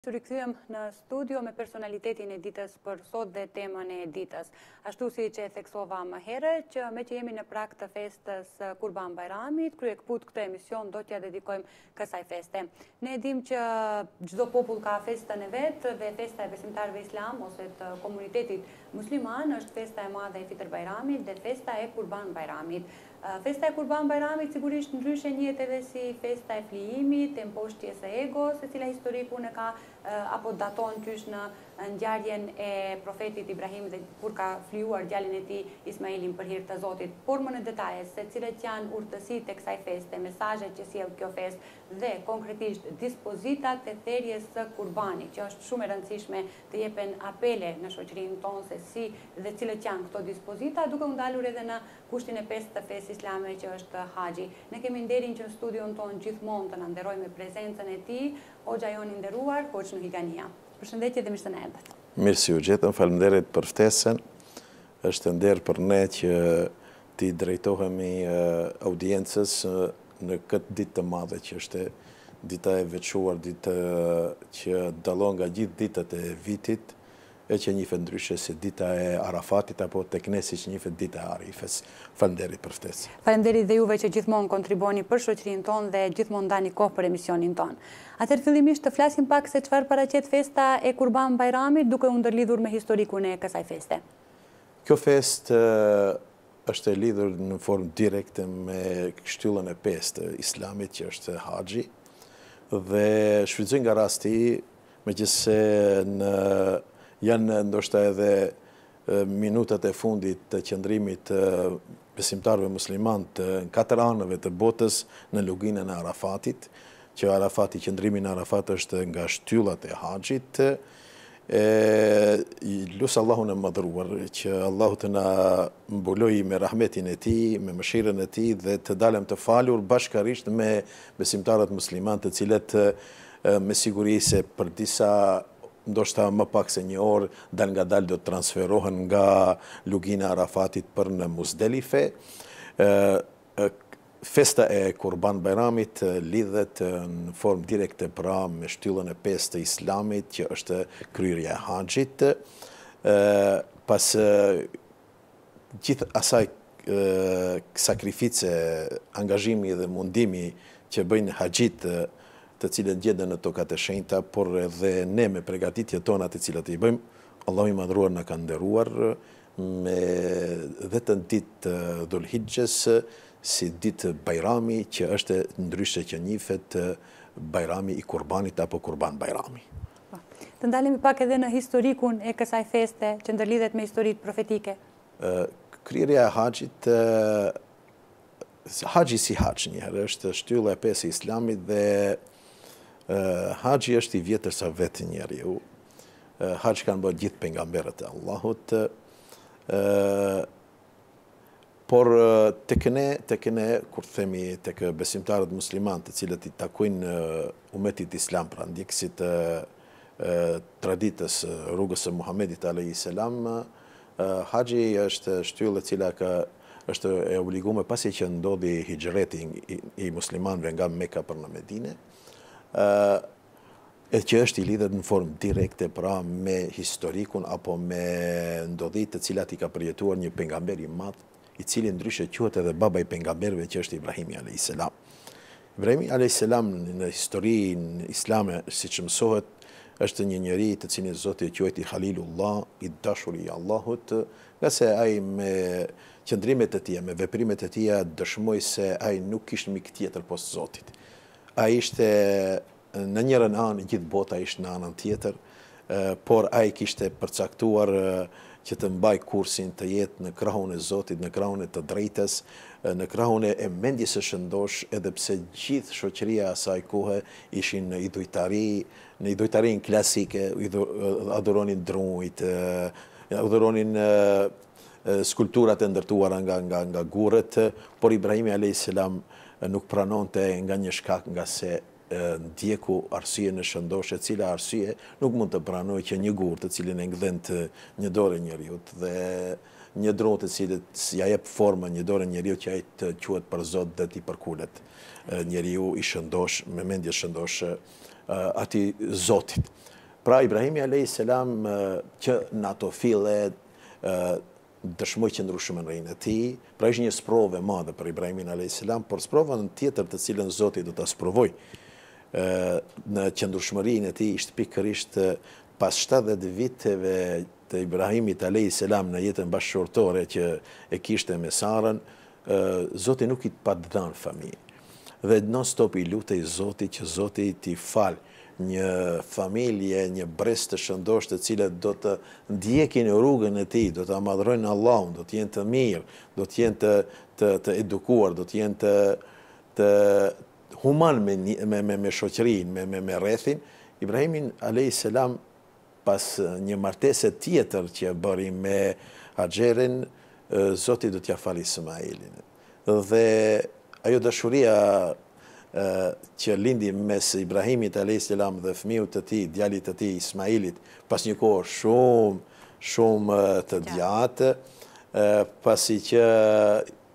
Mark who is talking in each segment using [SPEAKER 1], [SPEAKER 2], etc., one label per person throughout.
[SPEAKER 1] Rikëthyem në studio me personalitetin e ditës për sot dhe temën e ditës. Ashtu si që e theksova më herët, që me që jemi në prag të festës Kurban Bajramit, krye këput këtë emision do t'ja dedikojmë kësaj feste. Ne dim që çdo popull ka festën e vetë dhe festa e besimtarëve islam ose të komunitetit musliman është festa e madhe e Fitr Bajramit dhe festa e Kurban Bajramit. Festa e Kurban Bajramit sigurisht ndryshe njihet edhe si festa e flijimit, e mposhtjes së egos, e cila historiku në ka apo daton qysh në ngjarjen e profetit Ibrahim dhe kur ka flijuar djalin e tij Ismailin për hir të Zotit. Por më në detaje se cilat janë urtësitë e kësaj feste, mesazhet që sjell kjo festë dhe konkretisht dispozitat e thërjes së kurbanit, që është shumë e rëndësishme të jepen apele në shoqërinë tonë se si dhe cilët janë këto dispozita, duke u ndalur edhe në kushtin e pestë të fesë islame që është haxhi. Ne kemi nderin që në studion tonë gjithmonë të na nderojë me prezencën e tij, hoxha jon i nderuar, Hoxh Nuhigania. Përshëndetje dhe mirë se na erdhët.
[SPEAKER 2] Mirë si u gjetëm, faleminderit për ftesën. Është nder për ne që ti drejtohemi audiencës në këtë ditë të madhe që është dita e veçuar, ditë që dallon nga gjithë ditët e vitit, e që njihet ndryshe si dita e Arafatit apo tek ne siç njihet dita e Arifes. Faleminderit për ftesën.
[SPEAKER 1] Faleminderit dhe juve që gjithmonë kontribuoni për shoqërinë tonë dhe gjithmonë ndani kohë për emisionin tonë. Atëherë fillimisht të flasim pak se çfarë paraqet festa e Kurban Bajramit duke u ndërlidhur me historikun e kësaj feste.
[SPEAKER 2] Kjo festë është e lidhur në formë direkte me shtyllën e pestë të islamit që është haxhi dhe shfrytëzoj nga rasti megjithse janë ndoshta edhe minutat e fundit të qëndrimit të besimtarëve musliman të katër anëve të botës në luginën e Arafatit, që Arafati, qëndrimi në Arafat është nga shtyllat e haxhit. Lusë Allahun e madhruar që Allahu të na mbuloj me rahmetin e tij, me mëshirën e tij dhe të dalem të falur bashkërisht me besimtarët musliman, të cilët me siguri se për disa ndoshta më pak se një orë dal nga dal do të transferohen nga lugina e Arafatit për në Muzdelife. Festa e Kurban Bajramit lidhet në formë direkte pra me shtyllën e pestë të islamit që është kryerja e haxhit. Pas gjithë asaj sakrifice, angazhimi dhe mundimi që bëjnë haxhit të cilët gjenden në tokat e shenjta, por edhe ne me përgatitjet tona të cilat i bëjmë, Allahu i madhruar na ka nderuar me vetën ditë Dhulhixhes si ditë Bajrami, që është ndryshe që njihet Bajrami i Kurbanit apo Kurban Bajrami.
[SPEAKER 1] Të ndalemi pak edhe në historikun e kësaj feste që ndërlidhet me historitë profetike.
[SPEAKER 2] Kryerja e haxhit, haxhi si haxh njëherë është shtylla e pesë e islamit dhe haxhi është i vjetër sa vetë njeriu. Haxh kanë bërë gjithë pejgamberët e Allahut. Por tek ne, kur themi tek besimtarët musliman të cilët i takojnë umetit islam, pra ndjekësit traditës rrugës së Muhamedit alayhis salam, haxhi është shtyllë e cila është e obliguar pasi që ndodhi hijreti i muslimanëve nga Mekka për në Medinë, e që është i lidhet në formë direkte pra me historikun apo me ndodhit të cilat i ka përjetuar një pejgamber i madh, i cili ndryshe quhet edhe baba i pejgamberëve, që është Ibrahimi alayhis salam. Ibrahimi alayhis salam në historinë islame, siç mësohet, është një njeri të cilin Zoti e quajti Khalilullah, i dashuri i Allahut, nga se ai me qëndrimet e tij, me veprimet e tij dëshmoi se ai nuk kishte mik tjetër poshtë Zotit. Ai ishte në njërën anë, gjithë bota ishte në anën tjetër, por ai kishte përcaktuar që të mbaj kursin, të jetë në krahun e Zotit, në krahun e të drejtës, në krahun e mendjes së shëndosh, edhe pse gjithë shoqëria asaj kohe ishin në idojtarinë klasike, adhuronin drujt, adhuronin skulpturat e ndërtuara nga gurët, por Ibrahimi alayhis salam nuk pranonte nga një shkak nga se ndjeku arsye në shëndosh, e cila arsye nuk mund të pranoj që një gur të cilin e ngdhen të një dorë njeriut dhe një dronë të cilët ja jep formë një dorë njeriut që ai të quhet për Zot dhe t'i përkulet njeriu i shëndosh, me mendje shëndosh atij Zotit. Pra Ibrahimi a.s. që në ato fille dëshmoj qëndrueshmërinë e tij, pra ishte një sprovë e madhe për Ibrahimin a.s., por sprovën tjetër të cilën Zoti do ta sprovoj në qëndrueshmërinë e tij ishte pikërisht pas 70 viteve të Ibrahimit a.s. në jetën bashkëshortore që e kishte me Sarën, Zoti nuk i pa dhënë familje. Dhe non stop i lutej Zotit që Zoti t'i falë një familje, një brez të shëndosh të cilët do të ndjekin rrugën e tij, do të madhrojnë Allahun, do të jenë të mirë, do të jenë të edukuar, do të jenë të human me shoqërinë, me rrethin. Ibrahimin a.s. pas një martese tjetër që bëri me Haxherin, Zoti do t'ia falë Ismailin. Dhe ajo dashuria që lindi mes Ibrahimit a.s. dhe fëmijët të tij, djalit të tij Ismailit, pas një kohë shumë të gjatë, pasi që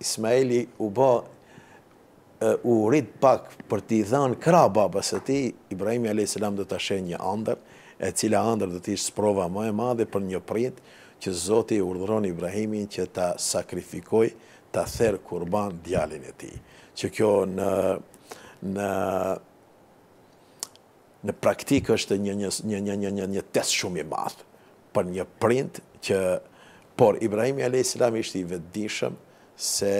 [SPEAKER 2] Ismaili u rrit pak për t'i dhënë krah babas së tij, Ibrahimi a.s. do ta sheh një ëndër, e cila ëndër do të ishte sprova më e madhe për një prit që Zoti urdhëron Ibrahimin që ta sakrifikoj, ta therr kurban djalin e tij. Që kjo në praktikë është një test shumë i madh për një prind që, por Ibrahimi a.s. ishte i vetëdijshëm se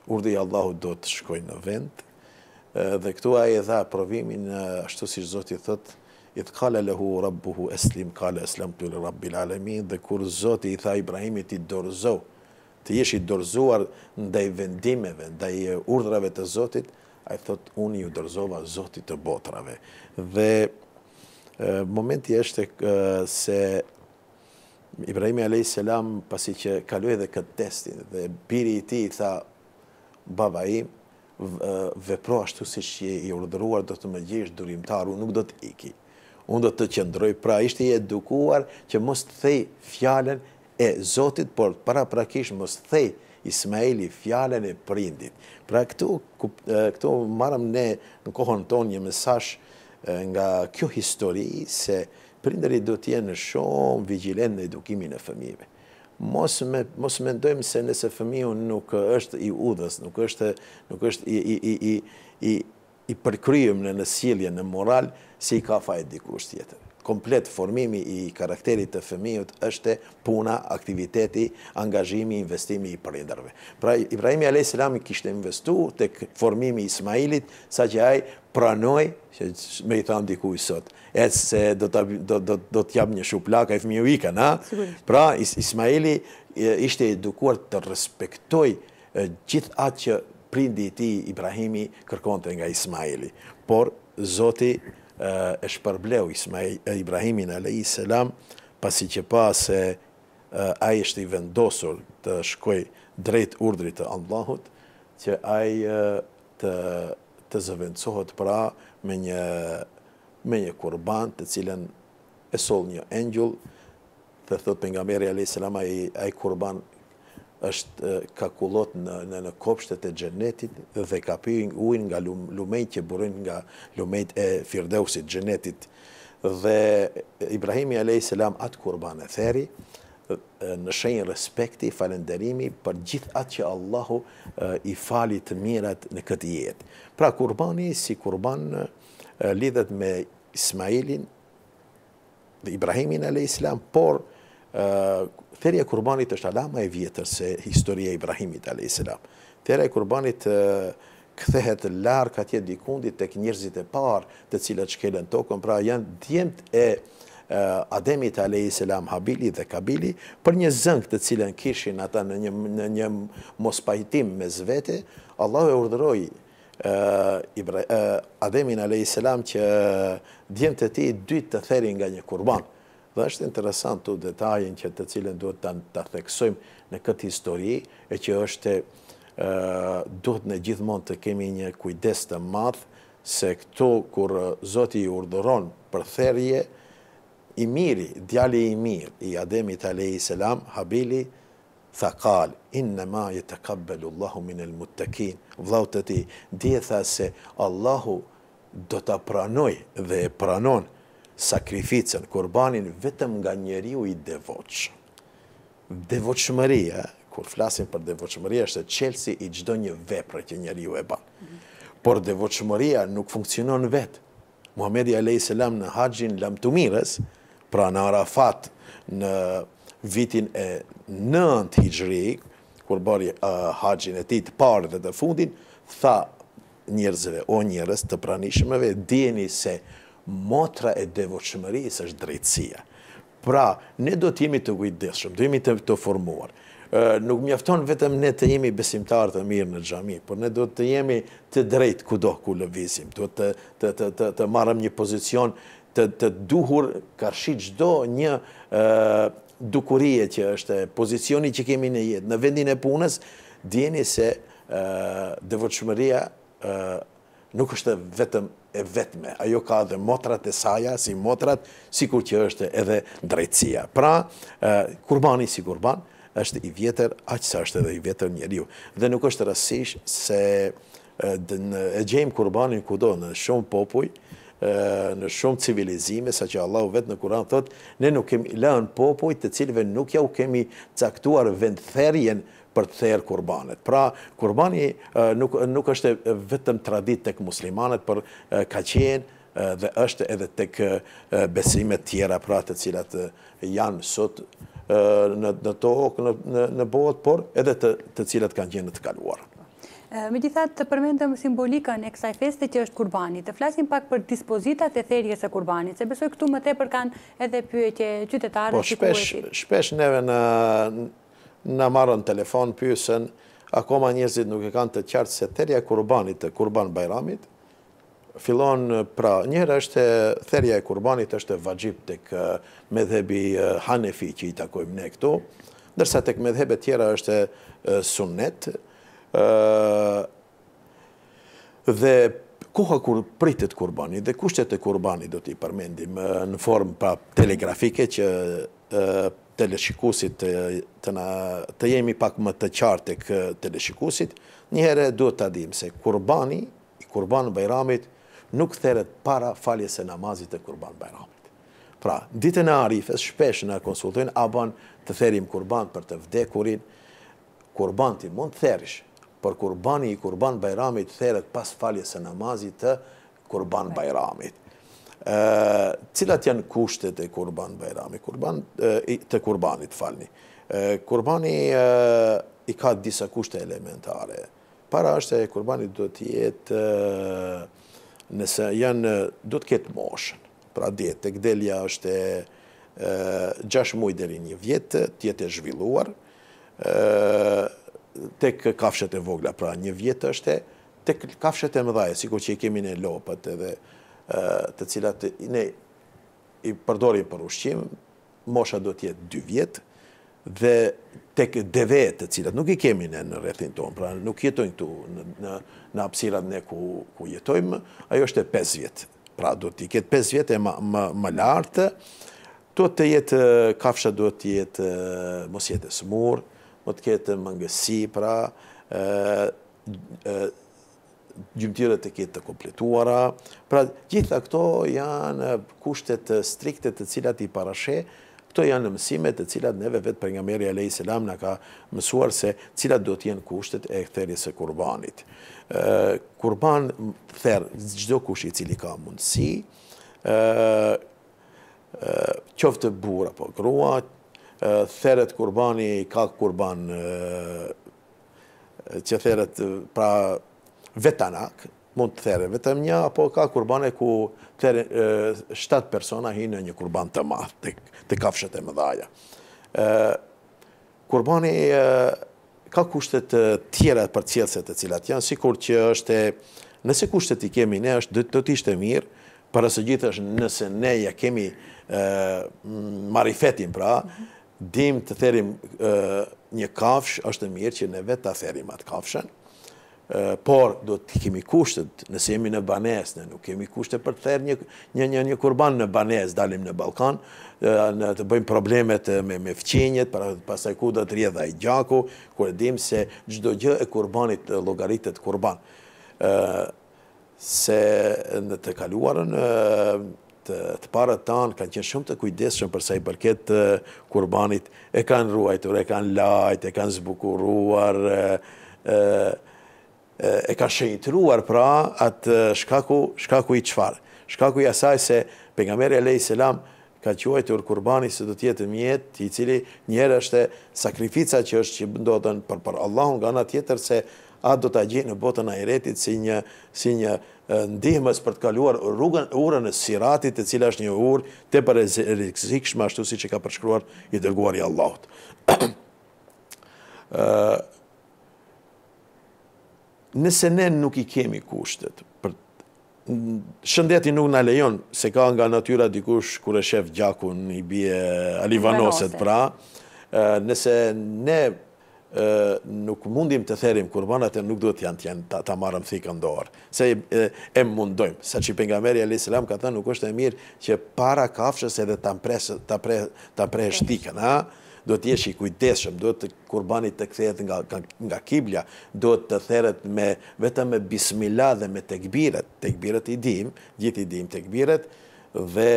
[SPEAKER 2] urdhri i Allahut do të shkojë në vend, dhe këtu ai e dha provimin ashtu siç Zoti thotë, idh qala lahu rabbuhu aslim qala aslamtu li rabbil alamin, dhe kur Zoti i tha Ibrahimit i dorëzo, të jesh i dorëzuar ndaj vendimeve, ndaj urdhrave të Zotit, ai thot unë ju dorëzova Zotit të botrave. Dhe momenti është se Ibrahimi a.s. pasi që kaloi edhe këtë testin dhe biri i tij tha baba im, vepro ashtu siç je i urdhëruar, do të më gjesh durimtar, unë nuk do të iki. Unë do të qëndroj, pra ishte i edukuar që mos të thej fjalën e Zotit, por paraprakisht mos të thej Ismaili fjalën e prindit. Pra këtu marrëm ne në kohën tonë një mesazh nga kjo histori se prindërit do të jenë shumë vigjilent në edukimin e fëmijëve. Mos mendojmë se nëse fëmiu nuk është i udhës, nuk është i përkryem në sjellje, në moral, se i ka fajt dikush tjetër. Komplet formimi i karakterit të fëmijët është puna, aktiviteti, angazhimi, investimi i prindërve. Pra Ibrahimi a.s. kishte investuar tek formimi i Ismailit, saqë ai pranoi, që me i tham dikuj sot, se do të jap një shuplak ai fëmiu i kanë, pra Ismaili ishte edukuar të respektoj gjithë atë që prindi i tij Ibrahimi kërkonte nga Ismaili. Por Zoti e shpërbleu Ibrahimin a.s. pasi që pa se ai është i vendosur të shkoj drejt urdhrit të Allahut, që ai të zëvendësohet pra me një kurban të cilën e soll një engjëll, dhe thot pejgamberi a.s. ai kurban ka kullot në kopshtet e xhenetit dhe ka pirë ujin nga lumejt që burojnë nga lumejt e Firdausit, xhenetit. Dhe Ibrahimi a.s. atë kurban e theri në shenjë respekti, falenderimi për gjithë atë që Allahu i fali të mirat në këtë jetë. Pra kurbani si kurban lidhet me Ismailin dhe Ibrahimin a.s. por therja e kurbanit është alama e vjetër se historia e Ibrahimit a.s. Therja e kurbanit kthehet larg atje dikundit tek njerëzit e parë të cilët shkelen tokën, pra janë djemt e Ademit a.s. Habili dhe Kabili, për një zënk të cilën kishin ata në një mospajtim mes vete, Allahu e urdhëroi Ademin a.s. që djemt e tij dy të therin nga një kurban. Dhe është interesant të detajin që të cilën duhet të theksojmë në këtë histori, e që është duhet në gjithmonë të kemi një kujdes të madh, se këto kur Zoti i urdhëron për therrje, i miri, djali i mirë i Ademit a.s. Habili, tha qal, innama yataqabbalu Allahu minal muttaqin. Vllau të tij, dije tha se Allahu do ta pranoj dhe e pranon sakrificën, kurbanin vetëm nga njeriu i devoqshëm. Devoqëmëria, kur flasim për devoqëmëria, është çelësi i çdo një vepre që njeriu e bën. Por devoqëmëria nuk funksionon vetë. Muhamedi a.s. në haxhin lamtumirës, pra në Arafat në vitin e 9 hijri, kur bëri haxhin e tij të parë dhe të fundit, tha njerëzve, o njerëz të pranishmëve, dijeni se motra e devoqëmërisë është drejtësia. Pra, ne do t'jemi të kujdesshëm, do jemi të formuar. Nuk mjafton vetëm ne të jemi besimtarë të mirë në xhami, por ne do të jemi të drejtë kudo ku lëvizim, do të marrëm një pozicion të duhur karshi çdo një dukurie që është pozicioni që kemi në jetë. Në vendin e punës, dijeni se devotshmëria nuk është vetëm e vetme, ajo ka dhe motrat e saja, si motrat, sikur që është edhe drejtësia. Pra, kurbani si kurban, është i vjetër, aq sa është edhe i vjetër njeriu. Dhe nuk është rastësisht se e gjejmë kurbanin kudo, në shumë popuj, në shumë civilizime, sa që Allahu vetë në Kur'an thot, ne nuk kemi lënë popuj të cilëve nuk ja u kemi caktuar vendtherjen për të therë kurbanet. Pra, kurbani nuk është vetëm tradit tek muslimanët, por ka qenë dhe është edhe tek besimet tjera, pra të cilat janë sot në tokë, në botë, por edhe të cilat kanë qenë të kaluar.
[SPEAKER 1] Megjithatë, të përmendëm simbolikën e kësaj feste që është kurbani. Të flasim pak për dispozitat e therjes së kurbanit, se besoj këtu më tepër kanë edhe pyetje qytetarë.
[SPEAKER 2] Po, shpesh neve në marrën telefon pyesën, akoma njerëzit nuk e kanë të qartë se therja e kurbanit, të Kurban Bajramit, fillon pra, njëherë është therja e kurbanit është vajib tek medhebi Hanefi që i takojmë ne këtu, ndërsa tek medhebe tjera është sunnet, dhe koha kur pritet kurbani dhe kushtet e kurbani do t'i përmendim në formë pra telegrafike që teleshikusit të jemi pak më të qartë tek teleshikusit, njëherë duhet ta dim se kurbani, Kurban Bajramit, nuk theret para faljes së namazit të Kurban Bajramit. Pra, ditën e Arifes shpesh na konsultojnë a bën të therim kurban për të vdekurin, kurban ti mund të therish, por kurbani i Kurban Bajramit theret pas faljes së namazit të Kurban Bajramit. Cilat janë kushtet e Kurban Bajramit? Të kurbanit, falni. Kurbani i ka disa kushte elementare. Para është e kurbanit do të jetë, nëse janë, do të ketë moshën. Pra djetë, tek delja është 6 muaj deri 1 vjet, të jetë e zhvilluar, tek kafshet e vogla, pra 1 vjet është, tek kafshet e mëdhaja, sikur që i kemi në lopët edhe të cilat ne i përdorim për ushqim, mosha do të jetë 2 vjet, dhe tek devet të cilat nuk i kemi në rrethin tonë, pra nuk jetojnë këtu në hapësirat ne ku jetojmë, ajo është 5 vjet. Pra do t'i ketë 5 vjet e më lartë, do të jetë, kafsha do të jetë, mos jetë smur, do të ketë mangësi, pra gjymtyrët të ketë të kompletuara. Pra gjitha këto janë kushtet strikte të cilat i parashe. Këto janë mësimet të cilat neve vetë pejgamberi a.s. na ka mësuar se cilat do t'jenë kushtet e therjes së kurbanit. Kurban therr çdo kush i cili ka mundësi, qoftë burr apo grua, theret kurbani, ka kurban që theret pra vetanak, mund të therë vetëm një, apo ka kurbane ku 7 persona hinë në një kurban të madh, të kafshët e mëdhaja. Kurbani ka kushtet tjera për cilëset të cilat janë, sikur që është, nëse kushtet i kemi ne, do të ishte mirë, para së gjithë është nëse ne ja kemi marifetin, pra, dim të therim një kafsh, është mirë që ne vetë ta therim atë kafshën, por do të kemi kushtet, nëse jemi në banes, ne nuk kemi kushtet për të therë një kurban në banes, dalim në Ballkan, të bëjmë problemet me fqinjet, pastaj ku do të rjedha i gjaku, kur e dim se çdo gjë e kurbanit llogaritet kurban. Se në të kaluarën të parët tanë kanë qenë shumë të kujdesshëm për sa i përket kurbanit, e kanë ruajtur, e kanë lajt, e kanë zbukuruar, e kanë shenjtruar pra atë shkaku i çfarë? Shkaku i asaj se pejgamberi alayhis salam ka quajtur kurbani se do të jetë mjet i cili njëherë është sakrifica që ndodhen për Allahun, nga ana tjetër se atë do ta gjejë në botën e ahiretit si një ndihmës për të kaluar urën e siratit, e cila është një urë tepër e rrezikshme, ashtu siç e ka përshkruar i dërguari i Allahut. Nëse ne nuk i kemi kushtet, shëndeti nuk na lejon, se ka nga natyra dikush kur e shef gjakun i bie alivanoset pra, nëse ne nuk mundim të therim kurbanat, nuk duhet janë ta marrëm thikën dorë, se e mundojmë, sa që pejgamberi alayhis salam ka thënë nuk është e mirë që para kafshës edhe ta presh thikën, do të jesh i kujdesshëm, do të kurbanit të kthehet nga kibla, do të theret vetëm me bismillah dhe me tekbiret i dim, gjithë i dim tekbiret, dhe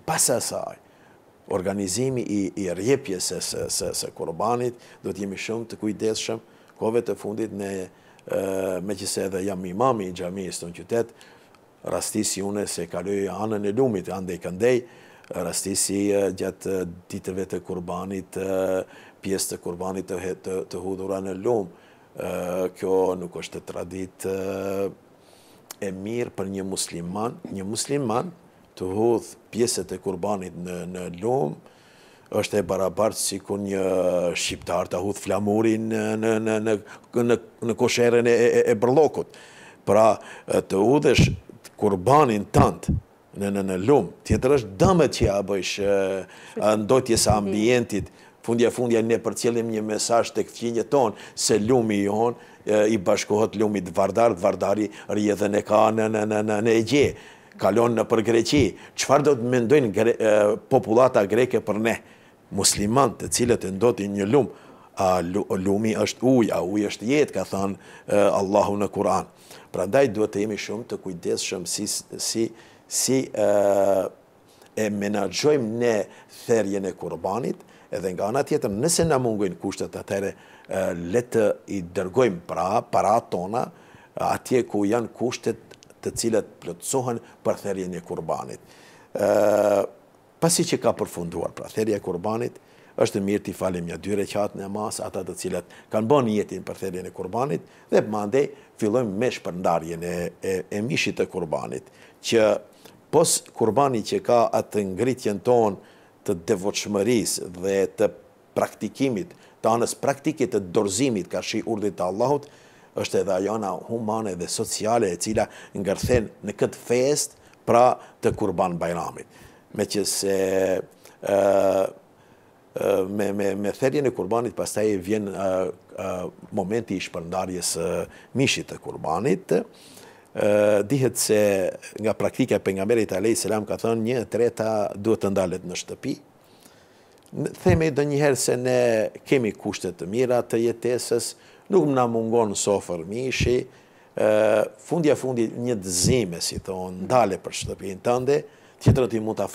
[SPEAKER 2] pas asaj, organizimi i rrjepjes së kurbanit, do të jemi shumë të kujdesshëm. Kohëve të fundit meqense edhe jam imami i xhamisë në qytet, rastisi unë se kaloj anën e lumit, andej këndej, rastisi gjatë ditëve të kurbanit, pjesë të kurbanit të hudhura në lum. Kjo nuk është traditë e mirë për një musliman të hudh pjesët e kurbanit në lum, është e barabartë si kur një shqiptar të hudh flamurin në kosherën e bërllokut. Pra të hudhesh kurbanin tënd në lum, tjetër është dëmet që ja bëjsh ndotjes ambientit, fundja ne përcjellim një mesazh tek fëmijët tonë se lumi jonë i bashkohet lumit vardari rrjedhën e ka në Egje, kalon në për Greqi. Çfarë do të mendojnë popullata greke për ne, muslimanë të cilët e ndotin një lum? Lumi është ujë, uji është jetë, ka thënë Allahu në Kur'an. Prandaj duhet të jemi shumë të kujdesshëm si e menaxhojmë ne therrjen e kurbanit, edhe nga ana tjetër, nëse na mungojnë kushtet, atëherë le të i dërgojmë parat tona atje ku janë kushtet të cilat plotësohen për therrjen e kurbanit. Pasi që ka përfunduar pra therrja e kurbanit, është mirë t'i falim një 2 rekat namaz, ata të cilat kanë bën jetin për therrjen e kurbanit, dhe mandej fillojmë me shpërndarjen e mishit të kurbanit, që pos kurbani që ka atë ngritjen tonë të devotshmërisë dhe të praktikimit, të anës praktike të dorëzimit ka shi urdhit të Allahut, është edhe ajo ana humane dhe sociale e cila ngërthen në këtë fest pra të Kurban Bajramit. Meqense me therrjen e kurbanit pastaj vjen momenti i shpërndarjes mishit të kurbanit. Dihet se nga praktika e pejgamberit alayhis salam ka thënë 1/3 duhet të ndalet në shtëpi. Themi ndonjëherë se ne kemi kushte të mira të jetesës, nuk na mungon sofër mishi, fundja një dëzime, si thonë, ndale për shtëpinë tënde, tjetër ti mund t'ja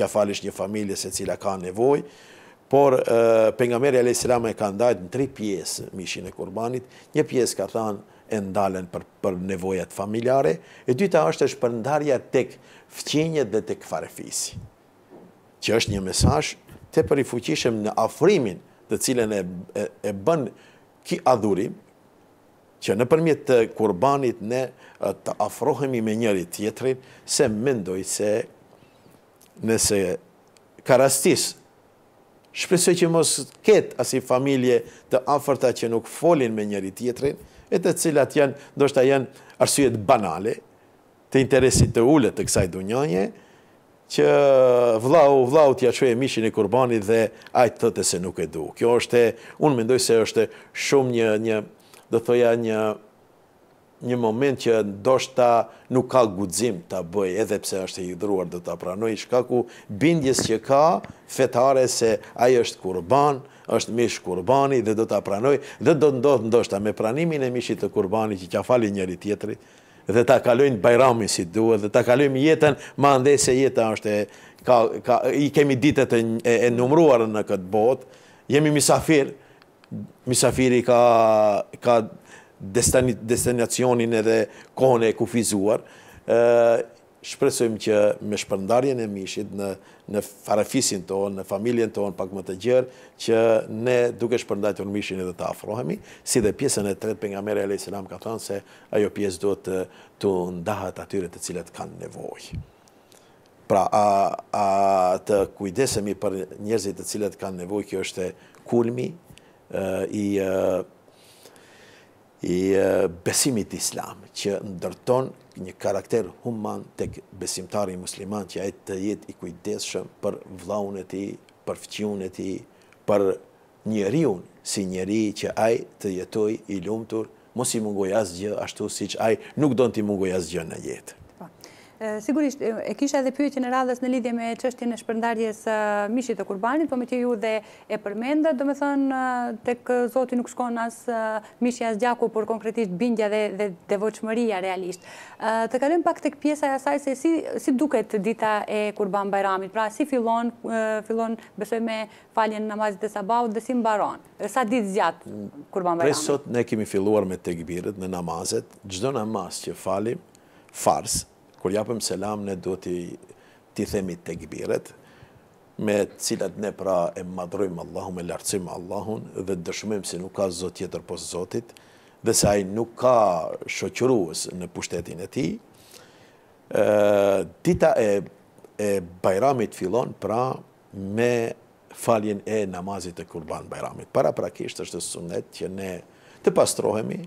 [SPEAKER 2] falish një familje se cila ka nevojë, por pejgamberi alayhis salam e ka ndajt në 3 pjesë mishin e kurbanit. Një pjesë ka thënë e ndalen për nevojat familjare, e dyta është shpërndarja tek fqinjet dhe tek farefisi, që është një mesazh tepër i fuqishëm në afrimin të cilën e bën ki adhurim, që nëpërmjet të kurbanit ne të afrohemi me njëri tjetrin, se mendoj se nëse ka rastis, shpresoj që mos ketë asi familje të afërta që nuk folin me njëri tjetrin, e të cilat ndoshta janë arsyet banale, të interesit të ulët të kësaj dunjaje, që vllau t'ja çojë mishin e kurbanit dhe ai thotë se nuk e du. Kjo është, unë mendoj se është shumë një moment që ndoshta nuk ka guxim ta bëj, edhe pse është i dhuruar do ta pranoj, shkaku bindjes që ka fetare se ai është kurban, është mish kurbani dhe do ta pranoj, dhe do ndodh ndoshta me pranimin e mishit të kurbanit që t'ja fali njëri tjetrit, dhe ta kalojnë Bajramin si duhet, dhe ta kalojmë jetën, ma ndhe se jeta është i kemi ditët e numruar në këtë botë, jemi misafir, misafiri ka destinacionin edhe kohën e kufizuar. Shpresojmë që me shpërndarjen e mishit në farafisin tonë, në familjen tonë pak më të gjerë, që ne duke shpërndatur mishin edhe të afrohemi, si dhe pjesën e tretë pejgamberi alayhis salam ka thënë se ajo pjesë do të ndahet atyre të cilët kanë nevojë. Pra, të kujdesemi për njerëzit të cilët kanë nevojë, kjo është kulmi i besimit islam, që ndërton një karakter human tek besimtari musliman, që ai të jetë i kujdesshëm për vllaun e tij, për fëmijën e tij, për njeriun si njeri, që ai të jetoj i lumtur, mos i mungoj asgjë, ashtu siç ai nuk don t'i mungoj asgjë në jetë.
[SPEAKER 1] Sigurisht, e kisha edhe pyetjen e radhës në lidhje me çështjen e shpërndarjes mishit të kurbanit, po me që ju dhe e përmendët, do me thënë, tek Zoti nuk shkon as mishi as gjaku, por konkretisht bindja dhe devotshmëria realisht. Të kalojmë pak tek pjesa e asaj se si duket dita e Kurban Bajramit, pra si fillon besoj me faljen namazit e sabahut dhe si mbaron. Sa ditë zgjat Kurban Bajramit?
[SPEAKER 2] Prej sot ne kemi filluar me tekbiret në namazet, çdo namaz që falim fars, kur japim selam, ne do t'i themi tekbiret, me cilat ne pra e madhrojmë Allahun, e lartësojmë Allahun dhe dëshmojmë se nuk ka zot tjetër posa Zotit, dhe se ai nuk ka shoqërues në pushtetin e tij. Dita e Bajramit fillon pra me faljen e namazit të Kurban Bajramit. Paraprakisht është sunet që ne të pastrohemi,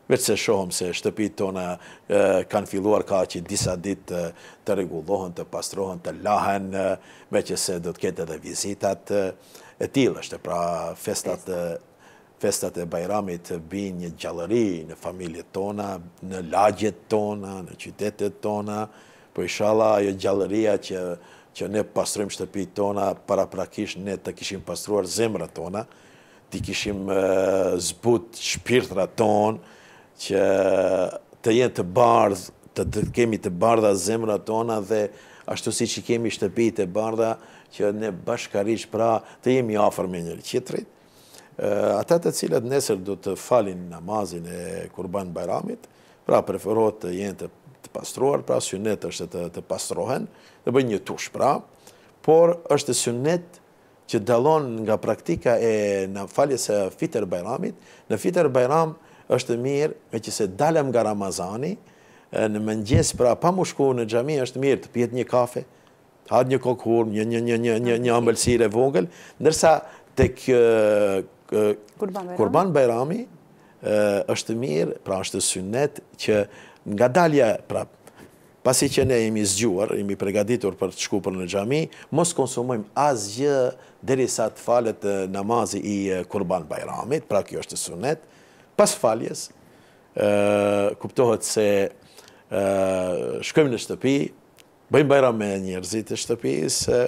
[SPEAKER 2] veç se shohëm se shtëpit tona kanë filluar ka që disa ditë të rregullohen, të pastrohen, të lahen, me që se do të ketë edhe vizitat e tillë është. Pra festat e Bajramit bin një gjallëri në familjet tona, në lagjet tona, në qytetet tona, po inshallah ajo gjallëria që ne pastrojmë shtëpit tona, paraprakisht ne të kishim pastruar zemrat tona, të kishim zbut shpirtrat tonë, që të jenë të bardhë, të kemi të bardha zemrat tona dhe ashtu si që kemi shtëpit e bardha, që ne bashkarish pra të jemi afër me njëri tjetrit. Ata të cilët nesër do të falin namazin e Kurban Bajramit, pra preferohet të jenë të pastruar, pra sunet është të pastrohen, dhe bëjnë një tush pra, por është sunet që dallon nga praktika e në faljes e Fitr Bajramit. Në Fitr Bajram është mirë, me që se dalem nga Ramazani, në mëngjes, pra pa mu shku në xhami, është mirë të pjet një kafe, të hadë një kokë hurmë, një ëmbëlsirë e vogël, ndërsa tek Kurban Bajrami është mirë, pra është sunet që nga dalja, pra pasi që ne jemi zgjuar, jemi përgatitur për të shku për në xhami, mos konsumojmë asgjë derisa të falet namazi i Kurban Bajramit, pra kjo është sunet. Pas faljes, kuptohet se shkojmë në shtëpi, bëjmë Bajram me njerëzit e shtëpisë,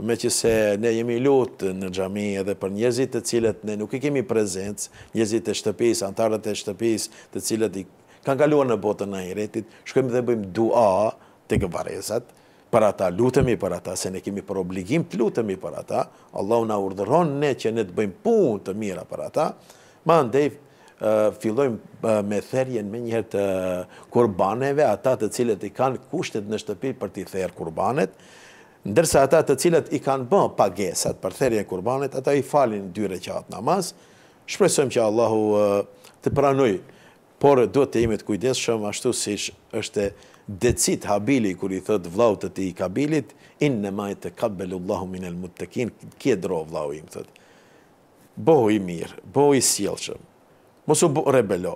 [SPEAKER 2] me që se ne jemi lutë në xhami edhe për njerëzit të cilët ne nuk i kemi prezencë, njerëzit e shtëpisë, antarët e shtëpisë të cilët i kanë kaluar në botën e ahiretit, shkojmë dhe bëjmë dua tek varrezat, për ata, lutemi për ata, se ne kemi për obligim të lutemi për ata, Allahu na urdhëron ne që ne të bëjmë punë të mira për ata. Ma ndej fillojmë me therjen me njëherë të kurbaneve, ata të cilët i kanë kushtet në shtëpi për t'i therë kurbanet, ndërsa ata të cilët i kanë bën pagesat për therjen kurbanet, ata i falin 2 rekat namaz. Shpresojmë që Allahu të pranoj, por duhet të jemi të kujdesshëm, ashtu si është decit Habili kur i thot vllaut të tij Kabilit, innema yataqabbalu Allahu minal muttaqin, kjedro vllau im thot. Bohu i mirë, bohu i sjellshëm, mos u rebelo,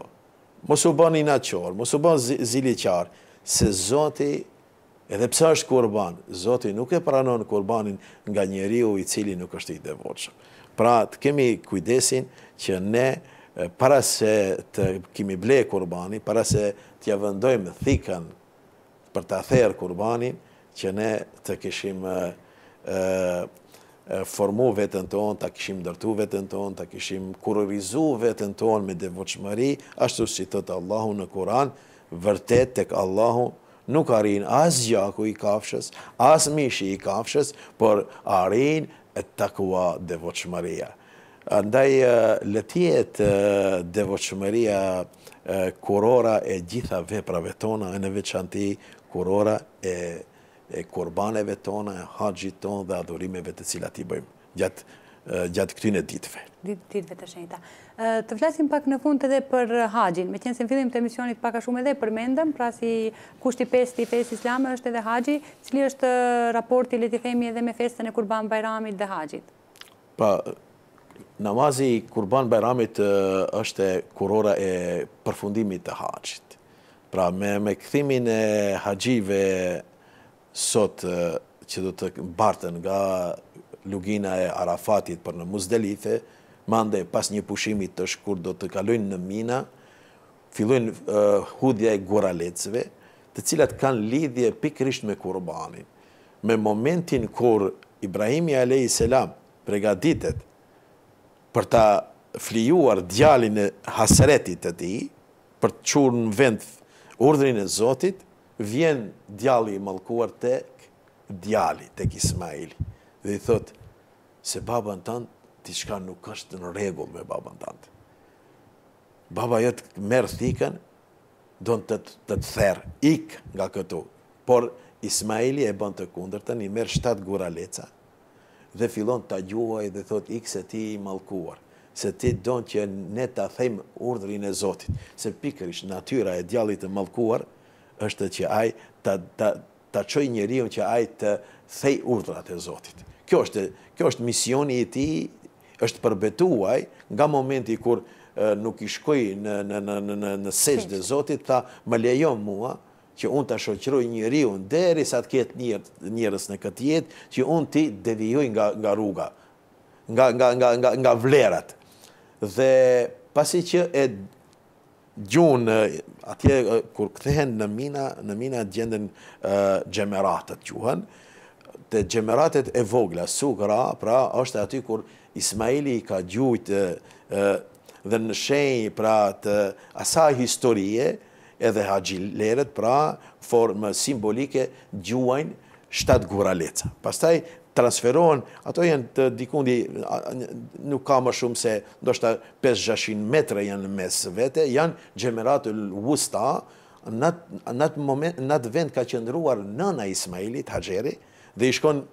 [SPEAKER 2] mos u bën inatçor, mos u bën ziliqar, se Zoti, edhe pse është kurban, Zoti nuk e pranon kurbanin nga njeriu i cili nuk është i devotshëm. Pra të kemi kujdesin që ne, para se të kemi ble kurbanin, para se t'ja vendojmë thikën për ta therë kurbanin, që ne të kishim formu vetën tonë, ta kishim ndërtu vetën tonë, ta kishim kurorizu vetën tonë me devotshmëri, ashtu si thotë Allahu në Kur'an, vërtet tek Allahu nuk arrin as gjaku i kafshës, as mishi i kafshës, por arrin e takua devotshmëria. Andaj le të jetë devotshmëria kurora e gjitha veprave tona, e në veçanti kurora e kurbaneve tona, e haxhit tonë dhe adhurimeve të cilat i bëjmë gjatë këtyre ditëve.
[SPEAKER 1] Ditëve të shenjta. Të flasim pak në fund edhe për haxhin. Me qenë se në fillim të emisionit pak a shumë edhe përmendëm, pra si kushti 5 i fesë islame është edhe haxhi, cili është raporti, le të themi, edhe me festën e Kurban Bajramit dhe haxhit?
[SPEAKER 2] Pa, namazi i Kurban Bajramit është kurora e përfundimit të haxhit. Pra me kthimin e haxhive sot që do të bartën nga lugina e Arafatit për në Muzdelife, mande pas një pushimit të shkurt do të kalojnë në Mina, fillojnë hudhja e goralecëve, të cilat kanë lidhje pikërisht me kurbanin. Me momentin kur Ibrahimi a.s. përgatitet për ta flijuar djalin e Hasretit të tij, për të çuar në vend urdhrin e Zotit, vjen djalli i mallkuar tek djali, tek Ismaili. Dhe i thot, se baban tënd diçka nuk është në rregull me baban tënd. Baba jot merr thikën, don të therr, ik nga këtu. Por Ismaili e bën të kundërtën, i merr 7 guraleca dhe fillon ta gjuaj dhe thot, ik se ti i mallkuar, se ti don që ne ta them urdhrin e Zotit, se pikërisht natyra e djallit të mallkuar është që ai ta çojë njeriu që ai të thej urdhrat e Zotit. Kjo është misioni i tij, është përbetuaj nga momenti kur nuk i shkoj në sejdë e Zotit, tha, më lejon mua që unë ta shoqëroj njeriu derisa të ketë njerëz në këtë jetë, që unë ti devijoj nga rruga, nga vlerat. Dhe pasi që e gjun atje kur kthehen në Mina gjenden xhemeratët quhen, të xhemeratet e vogla, sugra, pra është aty kur Ismaili ka gjujt dhe në shenjë pra të asaj historie, edhe haxhilerët pra formë simbolike gjuajnë 7 guraleca. Pastaj transferohen, ato janë të dikundi, nuk ka më shumë se ndoshta 500-600 metra janë në mes vete, janë xhemeratul wusta, në atë vend ka qëndruar nëna Ismailit, Hajeri, dhe i shkon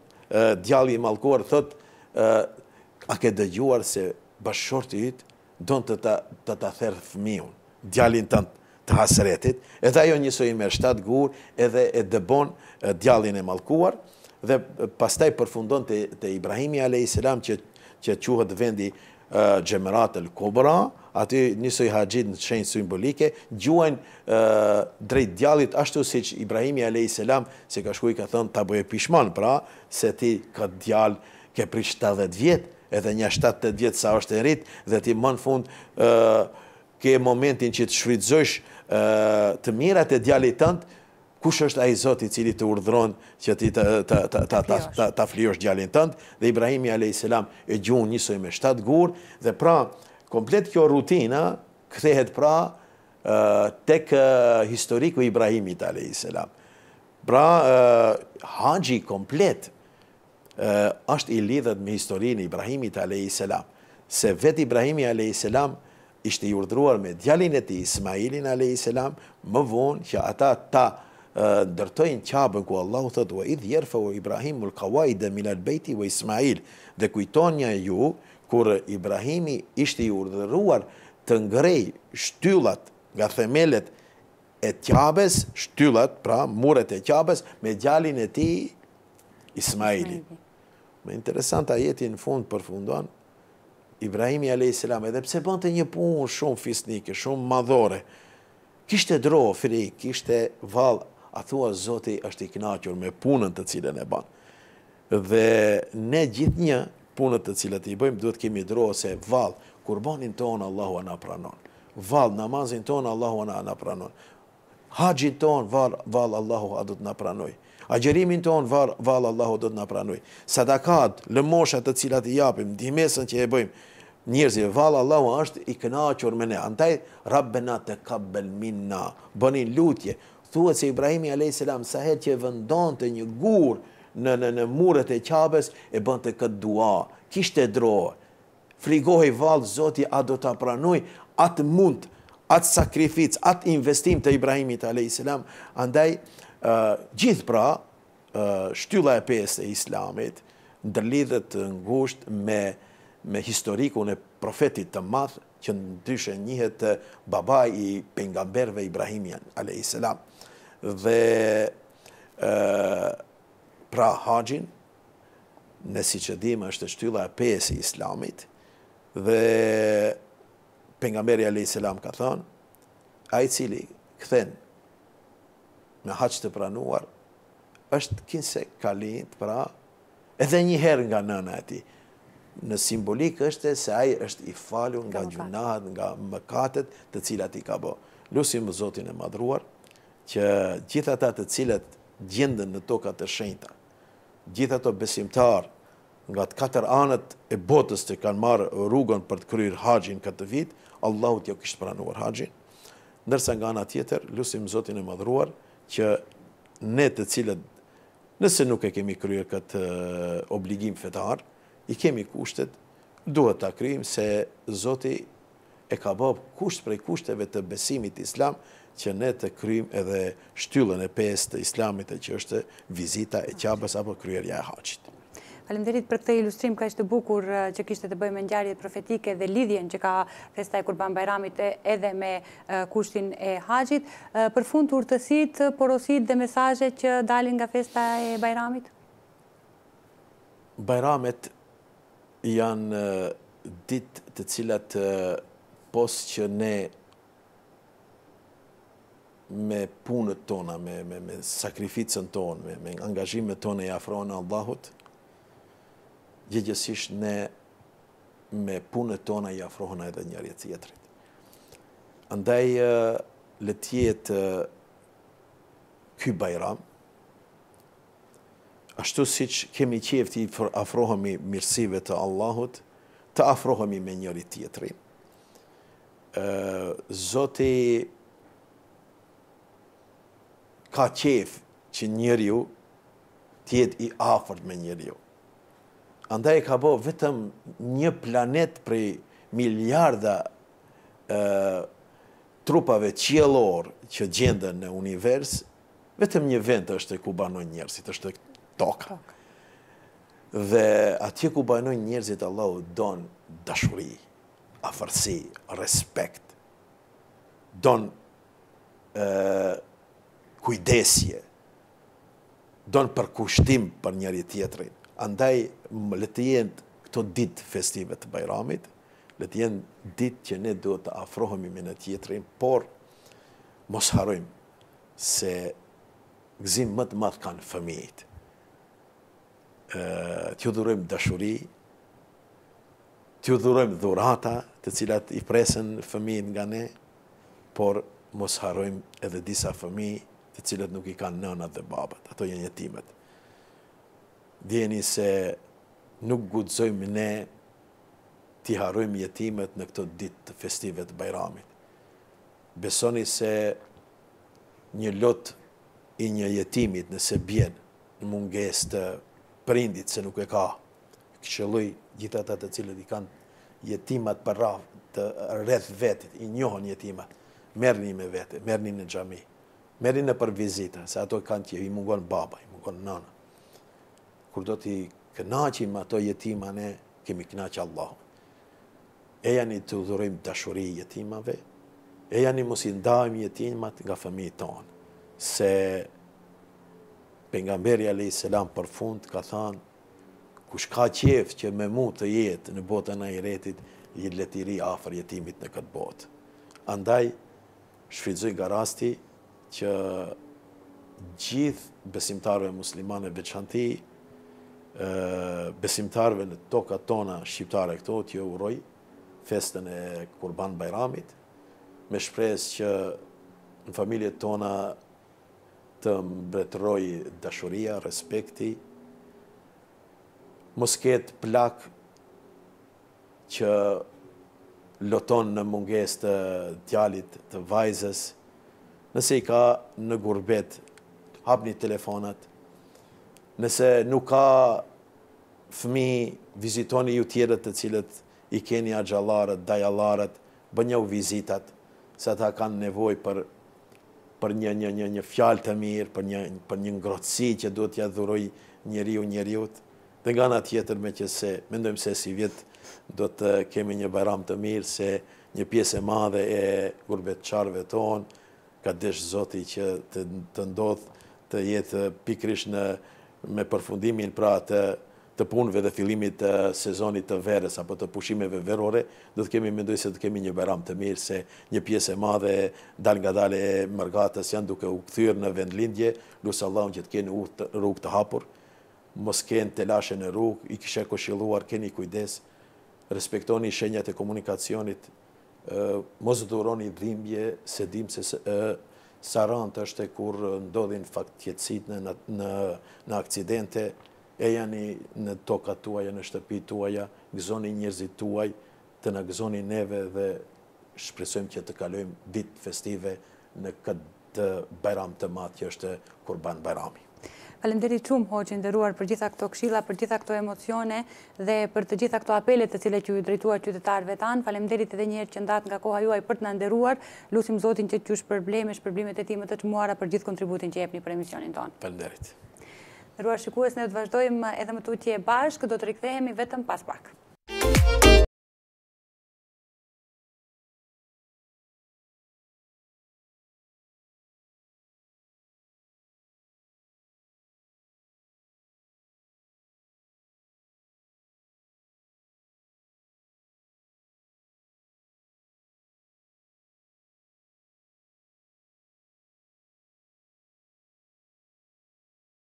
[SPEAKER 2] djalli i mallkuar, thot, a ke dëgjuar se bashkëshorti yt don të ta therr fëmijën, djalin tënd të Hasretit, edhe ajo njësoj me 7 gur, edhe e dëbon djallin e mallkuar, dhe pastaj përfundon te Ibrahimi a.s. që quhet vendi Xhemerat el Kubra, aty nisoj haxhit në shenjë simbolike, gjuajnë drejt djallit ashtu siç Ibrahimi a.s. se ka shkuj ka thënë ta bëje pishman, pra se ti këtë djall ke prish 70 vjet, edhe një 7-8 vjet sa është e rrit, dhe ti më në fund ke momentin që të shfrytëzosh të mirat e djallit tënd, kush është ai Zoti i cili të urdhron që ti ta flijosh djalin tënd, dhe Ibrahimi a.s. e gjuan njësoj me 7 gur, dhe pra komplet kjo rutina kthehet pra tek historiku Ibrahimit a.s. Pra haxhi komplet është i lidhet me historinë e Ibrahimit a.s. Se vetë Ibrahimi a.s. ishte i urdhëruar me djalin e tij Ismailin a.s. më vonë që ata ta ndërtojnë Ka'bën ku Allahu thotë wa idh yarfa'u Ibrahimul qawaida min al-bayti wa Ismail, dhe kujtonja ju kur Ibrahimi ishte i urdhëruar të ngrej shtyllat nga themelet e Ka'bes, shtyllat, pra muret e Ka'bes, me djalin e tij Ismailin. Me interesant ajeti në fund përfundon Ibrahimi a.s. edhe pse bënte një punë shumë fisnike, shumë madhore, kishte dro, fri, kishte vallë, a thua Zoti është i kënaqur me punën të cilën e bën. Dhe ne gjithnjë punët të cilat i bëjmë duhet kemi dro se vallë, kurbanin tonë Allahu ana pranon. Vallë, namazin tonë Allahu ana pranon. Haxhin tonë vallë Allahu do të na pranoj. Agjerimin tonë vallë Allahu do të na pranoj. Sadakat, lëmoshat të cilat i japim, ndihmesën që e bëjmë, njerëzve, vallë Allahu është i kënaqur me ne. Andaj Rabbena taqabbal minna, bëni lutje. Thuhet se Ibrahimi alayhis salam sa herë që vendonte një gur në muret e Qabes e bënte këtë dua, kishte droë. Frigohej vallë, Zoti a do ta pranoj atë mund, atë sakrificë, atë investim të Ibrahimit alayhis salam. Andaj gjithë pra shtylla e pesë e Islamit ndërlidhet ngushtë me historikun e profetit të madh që ndryshe njihet babai i pejgamberëve Ibrahimi alayhis salam. Dhe pra haxhin, në siç e dim është shtylla e pesë e Islamit dhe pejgamberi alayhis salam ka thënë, ai i cili kthen me haxh të pranuar është kinse ka lind pra edhe një herë nga nëna e tij. Në simbolik është se ai është i falur nga gjunahet, nga mëkatet të cilat i ka bë. Lusim Zotin e madhruar që gjithë ata të cilët gjenden në tokat e shenjta, gjithë ato besimtar nga të katër anët e botës që kanë marrë rrugën për të kryer haxhin këtë vit, Allahu t'ju kishte pranuar haxhin. Ndërsa nga ana tjetër, lusim Zotin e madhruar që ne të cilët nëse nuk e kemi kryer këtë obligim fetar, i kemi kushtet, duhet ta kryejmë se Zoti e ka bërë kusht prej kushteve të besimit islam që ne të kryejmë edhe shtyllën e pesë të islamit që është vizita e Qabës apo kryerja e haxhit.
[SPEAKER 1] Faleminderit për këtë ilustrim kaq të bukur që kishte të bëjë me ngjarjet profetike dhe lidhjen që ka festa e Kurban Bayramit edhe me kushtin e haxhit. Për fund urtësitë, porositë dhe mesazhet që dalin nga festa e Bayramit?
[SPEAKER 2] Bayramet janë ditë të cilat pos që ne me punët tona, me sakrificën tonë, me angazhimet tona i afrohen Allahut, gjithësisht ne me punët tona i afrohen edhe njëri tjetrit. Andaj le të jetë ky Bayram, ashtu siç kemi qejf të afrohemi mirësive të Allahut, të afrohemi me njëri tjetrin. Zoti ka qejf që njeriu të jetë i afërt me njeriu. Andaj ka bërë vetëm një planet prej miliarda trupave qiellor që gjenden në univers, vetëm një vend është ku banojnë njerëzit, është toka. Dhe atje ku banojnë njerëzit, Allahu don dashuri, afërsi, respekt, don kujdesje, don përkushtim për njëri tjetrin. Andaj le të jenë këto ditë festive të Bayramit, le të jenë ditë që ne duhet të afrohemi me në tjetrin, por mos harrojmë se gëzim më të madh kanë fëmijët. T'ju dhurojmë dashuri, t'ju dhurojmë dhurata të cilat i presen fëmijët nga ne, por mos harrojmë edhe disa fëmijë të cilët nuk i kanë nënat dhe babat, ato janë jetimet. Djeni se nuk guxojmë ne t'i harrojmë jetimet në këto ditë të festive të Bayramit. Besoni se një lot i një jetimit nëse bjen në mungesë të prindit se nuk e ka, këshilloj gjithë ata të cilët i kanë jetimat për të rreth vetit, i njohën jetimat, merrni me vete, merrni në xhami, merrni në për vizita, se ato kanë që i mungon baba, i mungon nëna. Kur do t'i kënaqim ato jetima, ne kemi kënaqë Allahun. E janë të udhërojmë dashuri jetimave, e janë mos i ndajmë jetimat nga fëmijët tonë, se pejgamberi alayhis salam për fund ka thënë, kush ka qejf që me mu të jetë në botën e ahiretit, i le t'i ri afër jetimit në këtë botë. Andaj shfrytëzoj nga rasti që gjithë besimtarëve muslimane veçanti besimtarëve në tokat tona shqiptare këto t'ju uroj festën e Kurban Bayramit, me shpresë që në familjet tona të mbretëroj dashuria, respekti, mos ketë plak që loton në mungesë të djalit, të vajzës. Nëse i ka në gurbet, hapni telefonat. Nëse nuk ka fëmijë, vizitoni ju tjerët të cilët i keni axhallarët, dajallarët, bënjau vizitat, se ata kanë nevojë për një fjalë të mirë, për një ngrohtësi që duhet t'ia dhuroj njeriut. Dhe nga ana tjetër, mendojmë se si vjet do të kemi një bajram të mirë, se një pjesë e madhe e gurbetçarëve tonë ka desh Zoti që të ndodh të jetë pikërisht me përfundimin pra të punëve dhe fillimit të sezonit të verës apo të pushimeve verore, mendoj se do të kemi një bajram të mirë, se një pjesë e madhe dal nga dal e mërgatës janë duke u kthyer në vendlindje, lusë Allahun që të keni rrugë të hapur, mos kenë telashe në rrugë, i kishe këshilluar, keni kujdes, respektoni shenjat e komunikacionit, mos dhuroni dhimbje, se dim se sa rëndë është kur ndodhin fatkeqësitë në aksidente, e janë në tokat tuaja, në shtëpitë tuaja, gëzoni njerëzit tuaj, të na gëzoni neve dhe shpresojmë që të kalojmë ditë festive në këtë bajram të madh që është Kurban Bajrami.
[SPEAKER 1] Faleminderit shumë, hoxhi nderuar, për gjitha këto këshilla, për gjitha këto emocione dhe për të gjitha këto apele të cilet ju i drejtuar qytetarëve tanë. Faleminderit edhe një herë që ndat nga koha juaj për të na nderuar. Lutim Zotin që t'ju shpërblimet e tij më të çmuara për gjithë kontributin që jepni për emisionin tonë.
[SPEAKER 2] Faleminderit.
[SPEAKER 1] Nderuar shikues, ne do të vazhdojmë edhe më tutje bashkë, do të rikthehemi vetëm pas pak.